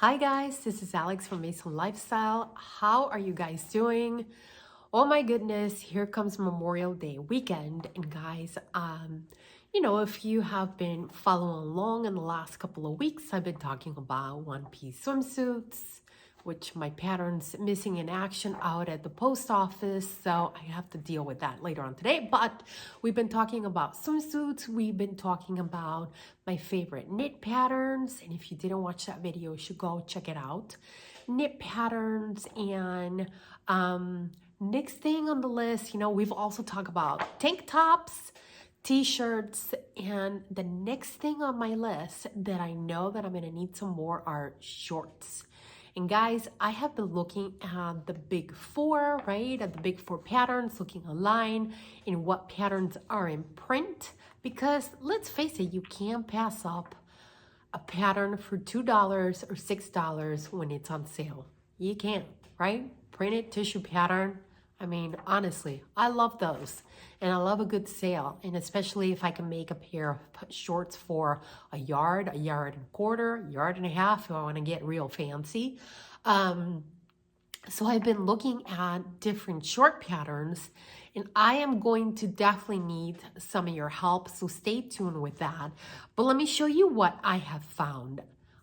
Hi guys, this is Alex from Mason Lifestyle. How are you guys doing? Oh my goodness, here comes Memorial Day weekend. And guys, if you have been following along in the last couple of weeks, I've been talking about one-piece swimsuits, which my pattern's missing in action out at the post office. So I have to deal with that later on today. But we've been talking about swimsuits. We've been talking about my favorite knit patterns. And if you didn't watch that video, you should go check it out. Knit patterns and next thing on the list, we've also talked about tank tops, t-shirts, and the next thing on my list that I know that I'm gonna need some more are shorts. And guys, I have been looking at the big four, right? At the big four patterns, looking online and what patterns are in print. Because let's face it, you can't pass up a pattern for $2 or $6 when it's on sale. You can't, right? Printed tissue pattern. I mean, honestly, I love those. And I love a good sale. And especially if I can make a pair of shorts for a yard and a quarter, yard and a half, if I want to get real fancy. So I've been looking at different short patterns, and I am going to definitely need some of your help. So stay tuned with that. But let me show you what I have found.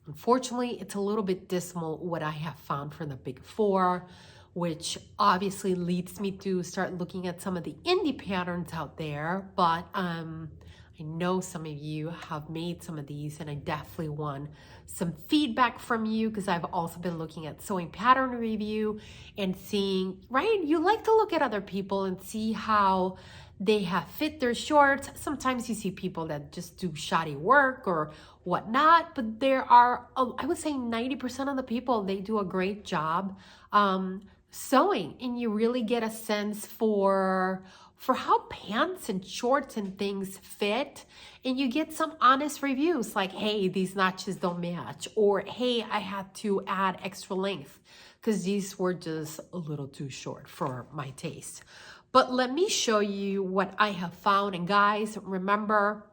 Unfortunately, it's a little bit dismal what I have found for the big four, which obviously leads me to start looking at some of the indie patterns out there. But I know some of you have made some of these, and I definitely want some feedback from you because I've also been looking at sewing pattern review and seeing, right? You like to look at other people and see how they have fit their shorts. Sometimes you see people that just do shoddy work or whatnot, but there are, I would say 90% of the people, they do a great job sewing, and you really get a sense for how pants and shorts and things fit, and you get some honest reviews like, hey, these notches don't match, or hey, I had to add extra length because these were just a little too short for my taste. But let me show you what I have found. And guys, remember,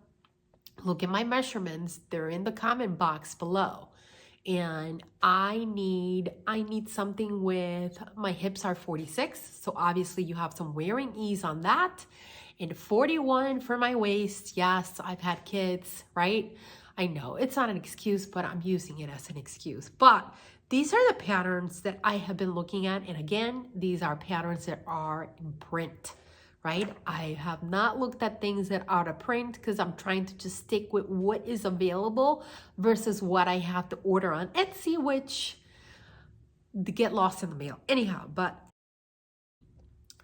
look at my measurements. They're in the comment box below. And I need something with, my hips are 46. So obviously you have some wearing ease on that. And 41 for my waist. Yes, I've had kids, right? I know it's not an excuse, but I'm using it as an excuse. But these are the patterns that I have been looking at. And again, these are patterns that are in print, right? I have not looked at things that are out of print because I'm trying to just stick with what is available versus what I have to order on Etsy, which get lost in the mail. Anyhow,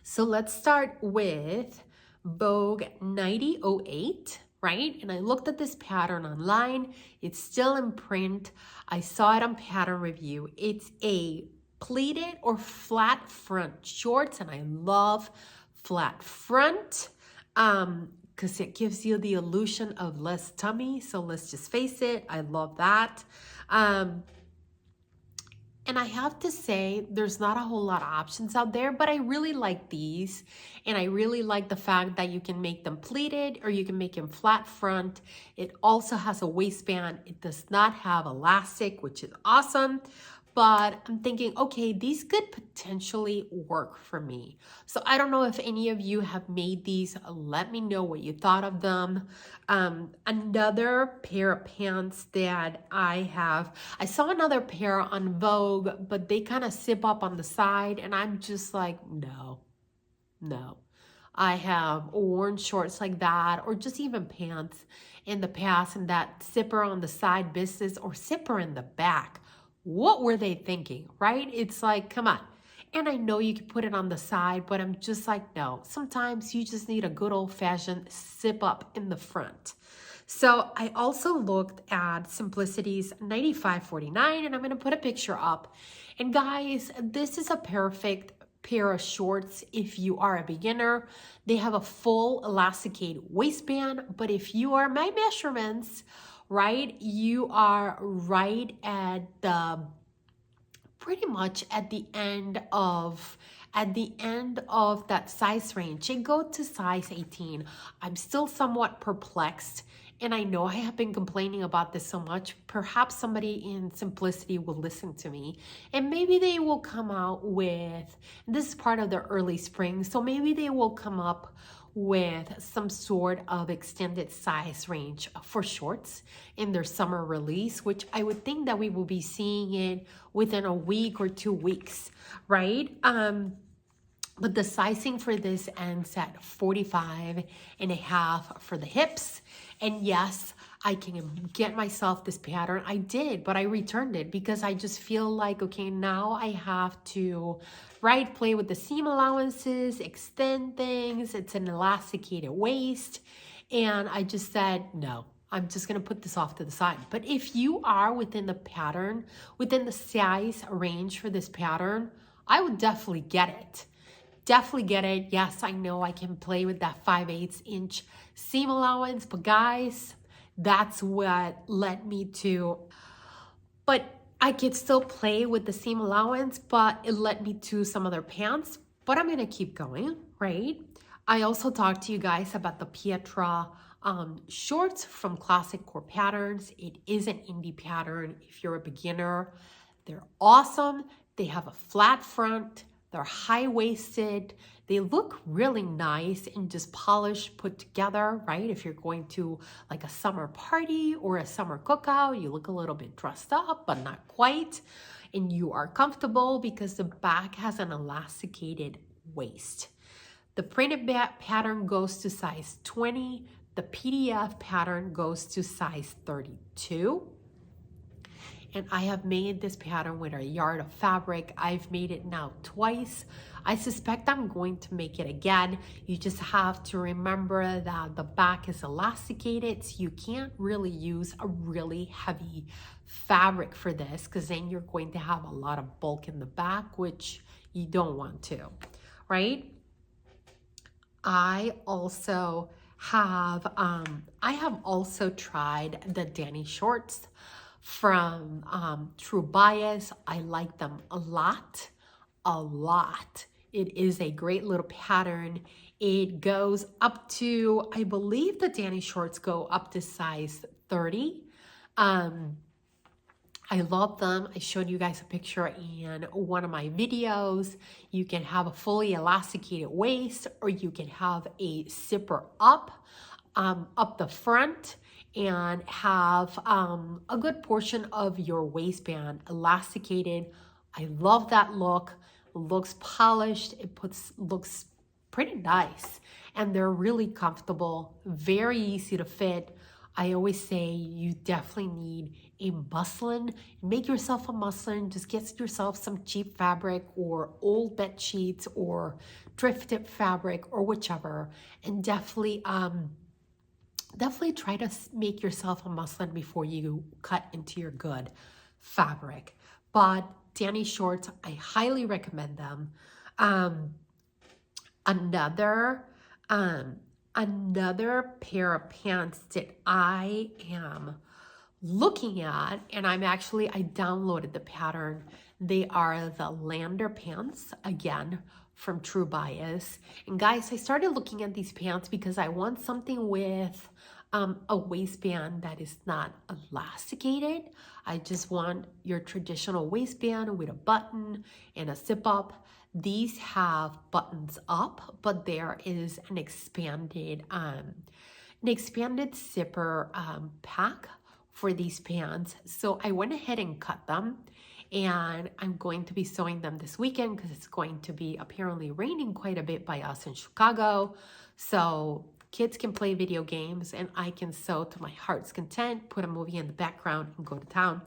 so let's start with Vogue 9008, right? And I looked at this pattern online. It's still in print. I saw it on Pattern Review. It's a pleated or flat front shorts, and I love flat front because it gives you the illusion of less tummy. So let's just face it, I love that. And I have to say, there's not a whole lot of options out there, but I really like these. And I really like the fact that you can make them pleated or you can make them flat front. It also has a waistband. It does not have elastic, which is awesome. But I'm thinking, okay, these could potentially work for me. So I don't know if any of you have made these. Let me know what you thought of them. Another pair of pants that I saw another pair on Vogue, but they kind of zip up on the side. And I'm just like, no. I have worn shorts like that, or just even pants in the past, and that zipper on the side business or zipper in the back. What were they thinking, right? It's like, come on. And I know you can put it on the side, but I'm just like, no. Sometimes you just need a good old-fashioned zip up in the front. So I also looked at Simplicity's 95.49, and I'm going to put a picture up. And guys, this is a perfect pair of shorts if you are a beginner. They have a full elasticated waistband, but if you are my measurements, right, you are right at the pretty much at the end of that size range. It goes to size 18. I'm still somewhat perplexed And I know I have been complaining about this so much. Perhaps somebody in Simplicity will listen to me and maybe they will come out with, this is part of the early spring, so maybe they will come up with some sort of extended size range for shorts in their summer release, which I would think that we will be seeing it within a week or 2 weeks, right? But the sizing for this ends at 45.5 for the hips. And yes, I can get myself this pattern. I did, but I returned it because I just feel like, okay, now I have to, right, play with the seam allowances, extend things. It's an elasticated waist. And I just said, no, I'm just going to put this off to the side. But if you are within the pattern, within the size range for this pattern, I would definitely get it. Definitely get it. Yes, I know I can play with that 5/8 inch seam allowance, but guys, that's what led me to, but I could still play with the seam allowance, but it led me to some other pants, but I'm going to keep going, right? I also talked to you guys about the Pietra shorts from Classic Core Patterns. It is an indie pattern. If you're a beginner, they're awesome. They have a flat front. They're high-waisted. They look really nice and just polished, put together, right? If you're going to like a summer party or a summer cookout, you look a little bit dressed up, but not quite. And you are comfortable because the back has an elasticated waist. The printed pattern goes to size 20. The PDF pattern goes to size 32. And I have made this pattern with a yard of fabric. I've made it now twice. I suspect I'm going to make it again. You just have to remember that the back is elasticated, so you can't really use a really heavy fabric for this because then you're going to have a lot of bulk in the back, which you don't want to, right? I have also tried the Dani shorts from True Bias. I like them a lot. It is a great little pattern. It goes up to, I believe the Dani shorts go up to size 30. I love them. I showed you guys a picture in one of my videos. You can have a fully elasticated waist, or you can have a zipper up the front and have a good portion of your waistband elasticated. I love that look. It looks polished. Looks pretty nice, and they're really comfortable, very easy to fit. I always say you definitely need a muslin. Make yourself a muslin. Just get yourself some cheap fabric or old bed sheets or thrifted fabric or whichever, and definitely try to make yourself a muslin before you cut into your good fabric. But Dani shorts, I highly recommend them. Another pair of pants that I am looking at, and I downloaded the pattern. They are the Lander pants, again, from True Bias. And guys, I started looking at these pants because I want something with a waistband that is not elasticated. I just want your traditional waistband with a button and a zip up. These have buttons up, but there is an expanded zipper pack for these pants. So I went ahead and cut them, and I'm going to be sewing them this weekend because it's going to be apparently raining quite a bit by us in Chicago. So kids can play video games and I can sew to my heart's content, put a movie in the background and go to town.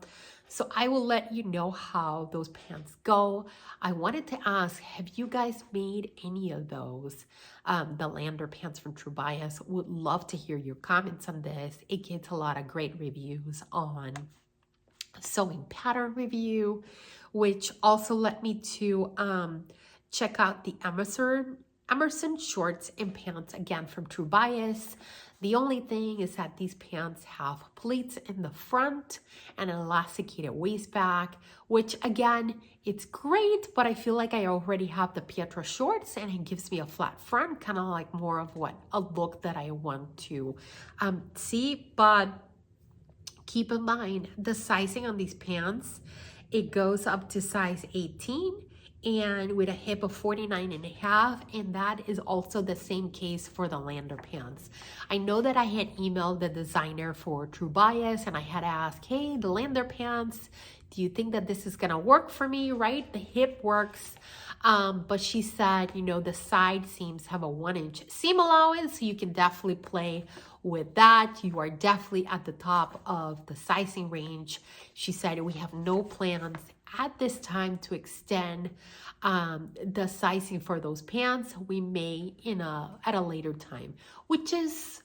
So I will let you know how those pants go. I wanted to ask, have you guys made any of those? The Lander pants from True Bias. Would love to hear your comments on this. It gets a lot of great reviews on Sewing Pattern Review, which also led me to check out the Emerson Emerson shorts and pants, again from True Bias. The only thing is that these pants have pleats in the front and an elasticated waist back, which again, it's great, but I feel like I already have the Pietra shorts and it gives me a flat front, kind of like more of what a look that I want to see. But keep in mind the sizing on these pants, it goes up to size 18 and with a hip of 49.5, and that is also the same case for the Lander pants. I know that I had emailed the designer for True Bias and I had asked, hey, the Lander pants, do you think that this is gonna work for me, right? The hip works, but she said, you know, the side seams have a 1-inch seam allowance, so you can definitely play with that. You are definitely at the top of the sizing range. She said, we have no plans at this time to extend the sizing for those pants. We may at a later time, which is,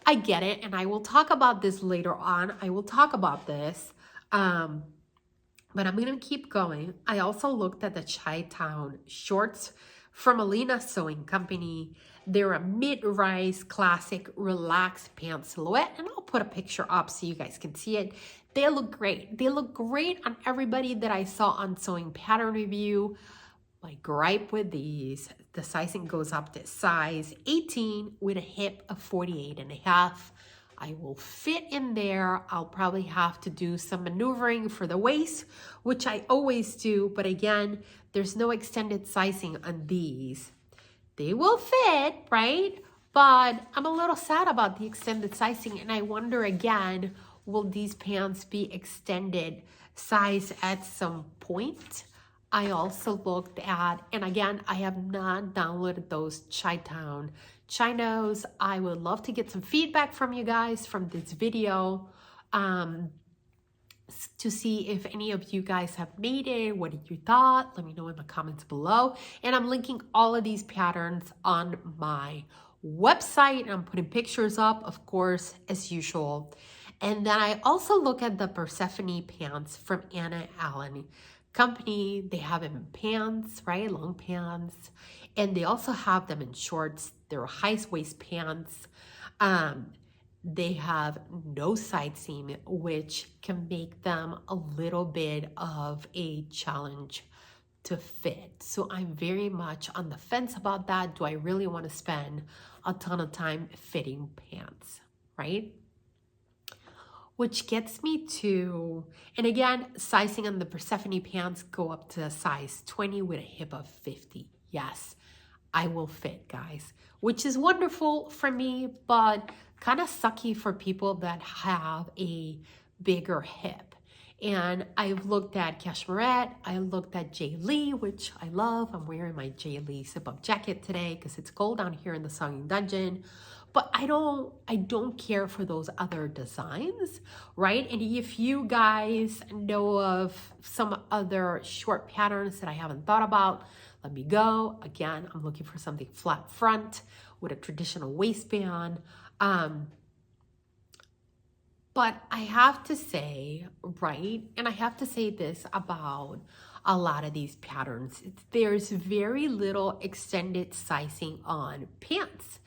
I get it, and I will talk about this later on. I will talk about this, but I'm gonna keep going. I also looked at the Town shorts from Alina Sewing Company. They're a mid-rise classic relaxed pant silhouette, and I'll put a picture up so you guys can see it. They look great. They look great on everybody that I saw on Sewing Pattern Review. My gripe with these, the sizing goes up to size 18 with a hip of 48.5. I will fit in there. I'll probably have to do some maneuvering for the waist, which I always do. But again, there's no extended sizing on these. They will fit, right? But I'm a little sad about the extended sizing. And I wonder again, will these pants be extended size at some point? I also looked at, and again, I have not downloaded those Town Chinos. I would love to get some feedback from you guys from this video to see if any of you guys have made it. What did you thought? Let me know in the comments below. And I'm linking all of these patterns on my website. I'm putting pictures up, of course, as usual. And then I also look at the Persephone Pants from Anna Allen Company. They have them in pants, right? Long pants. And they also have them in shorts. They're high waist pants. They have no side seam, which can make them a little bit of a challenge to fit. So I'm very much on the fence about that. Do I really want to spend a ton of time fitting pants, right? Which gets me to, and again, sizing on the Persephone pants go up to size 20 with a hip of 50. Yes, I will fit, guys, which is wonderful for me, but kind of sucky for people that have a bigger hip. And I've looked at Cashmerette, I looked at J. Lee, which I love. I'm wearing my J. Lee zip-up jacket today because it's cold down here in the Sewing Dungeon. But I don't care for those other designs, right? And if you guys know of some other short patterns that I haven't thought about, let me go. Again, I'm looking for something flat front with a traditional waistband. But I have to say, right, and I have to say this about a lot of these patterns, there's very little extended sizing on pants.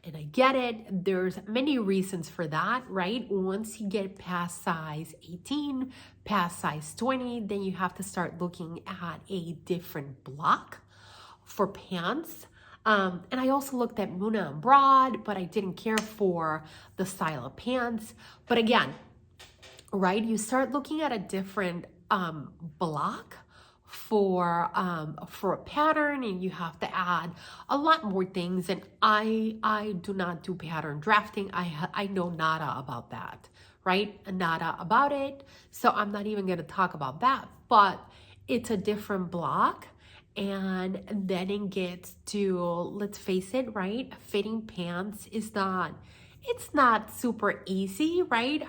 And I get it, there's many reasons for that, right? Once you get past size 18, past size 20, then you have to start looking at a different block for pants. And I also looked at Muna and Broad, but I didn't care for the style of pants. But again, right, you start looking at a different block for a pattern, and you have to add a lot more things. And I do not do pattern drafting. I know nada about that, right? Nada about it. So I'm not even going to talk about that. But it's a different block. And then it gets to, let's face it, right? Fitting pants is not, it's not super easy, right?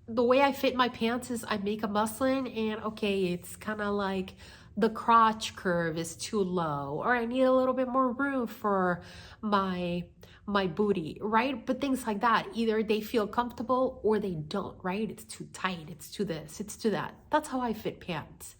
The way I fit my pants is I make a muslin and okay, it's kind of like the crotch curve is too low, or I need a little bit more room for my booty, right? But things like that, either they feel comfortable or they don't, right? It's too tight, it's too this, it's too that. That's how I fit pants.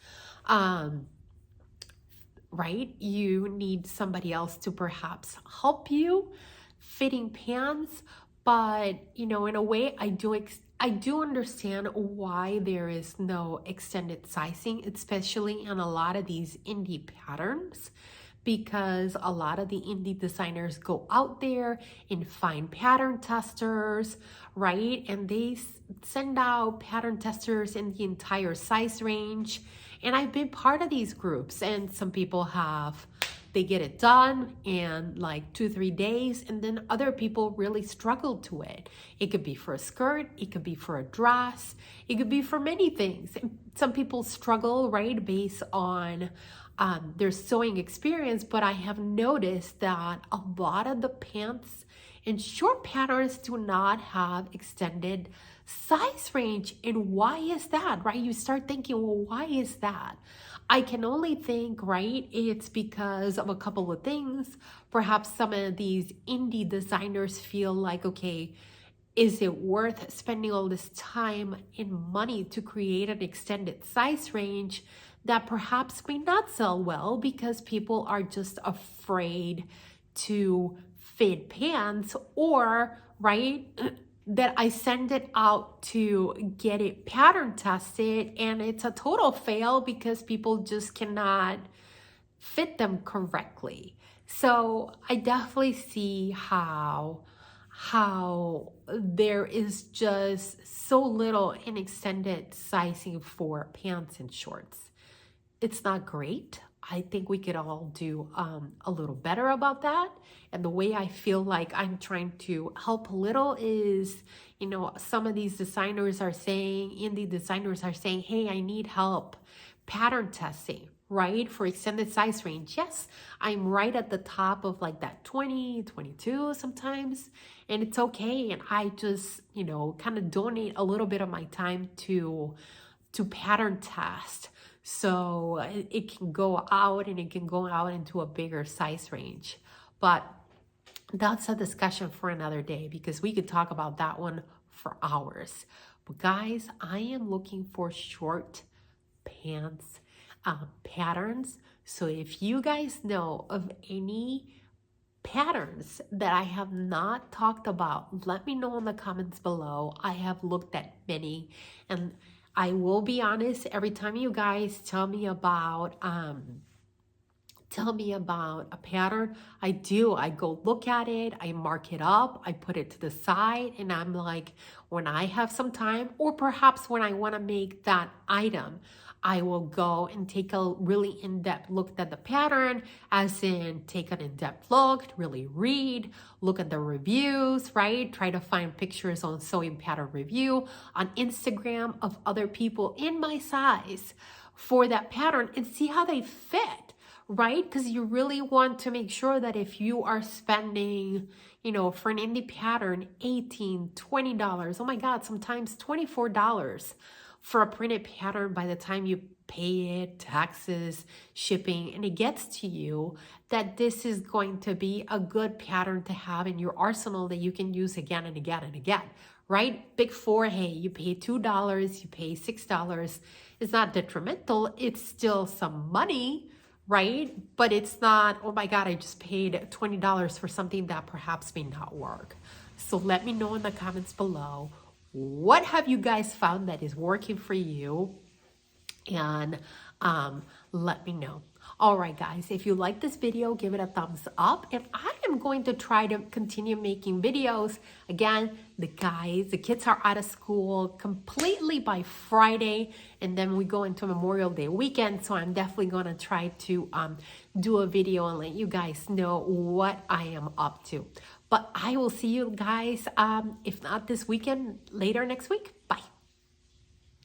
right? You need somebody else to perhaps help you fitting pants. But, you know, in a way, I do understand why there is no extended sizing, especially in a lot of these indie patterns, because a lot of the indie designers go out there and find pattern testers, right? And they send out pattern testers in the entire size range. And I've been part of these groups, and some people they get it done in like 2-3 days, and then other people really struggle to it. It could be for a skirt, it could be for a dress, it could be for many things. Some people struggle, right, based on their sewing experience, but I have noticed that a lot of the pants and short patterns do not have extended size range. And why is that, right? You start thinking, well, why is that? I can only think, right, it's because of a couple of things. Perhaps some of these indie designers feel like, okay, is it worth spending all this time and money to create an extended size range that perhaps may not sell well because people are just afraid to fit pants, or, right, that I send it out to get it pattern tested and it's a total fail because people just cannot fit them correctly. So I definitely see how there is just so little in extended sizing for pants and shorts. It's not great. I think we could all do a little better about that. And the way I feel like I'm trying to help a little is, you know, some of these designers are saying, indie designers are saying, hey, I need help pattern testing, right? For extended size range. Yes, I'm right at the top of like that 20, 22 sometimes, and it's okay. And I just, you know, kind of donate a little bit of my time to pattern test, so it can go out and it can go out into a bigger size range. But that's a discussion for another day, because we could talk about that one for hours. But guys, I am looking for short pants patterns. So if you guys know of any patterns that I have not talked about, let me know in the comments below. I have looked at many, and I will be honest, every time you guys tell me about a pattern, I go look at it, I mark it up, I put it to the side, and I'm like, when I have some time, or perhaps when I want to make that item, I will go and take a really in-depth look at the pattern, as in take an in-depth look, really read, look at the reviews, right? Try to find pictures on Sewing Pattern Review on Instagram of other people in my size for that pattern and see how they fit, right? Because you really want to make sure that if you are spending, you know, for an indie pattern, $18, $20, oh my God, sometimes $24 for a printed pattern, by the time you pay it, taxes, shipping, and it gets to you, that this is going to be a good pattern to have in your arsenal that you can use again and again and again, right? Big four, hey, you pay $2, you pay $6. It's not detrimental. It's still some money, right? But it's not, oh my God, I just paid $20 for something that perhaps may not work. So let me know in the comments below, what have you guys found that is working for you? And let me know. All right, guys, if you like this video, give it a thumbs up. And I am going to try to continue making videos. Again, the kids are out of school completely by Friday, and then we go into Memorial Day weekend. So I'm definitely going to try to do a video and let you guys know what I am up to. But I will see you guys, if not this weekend, later next week. Bye.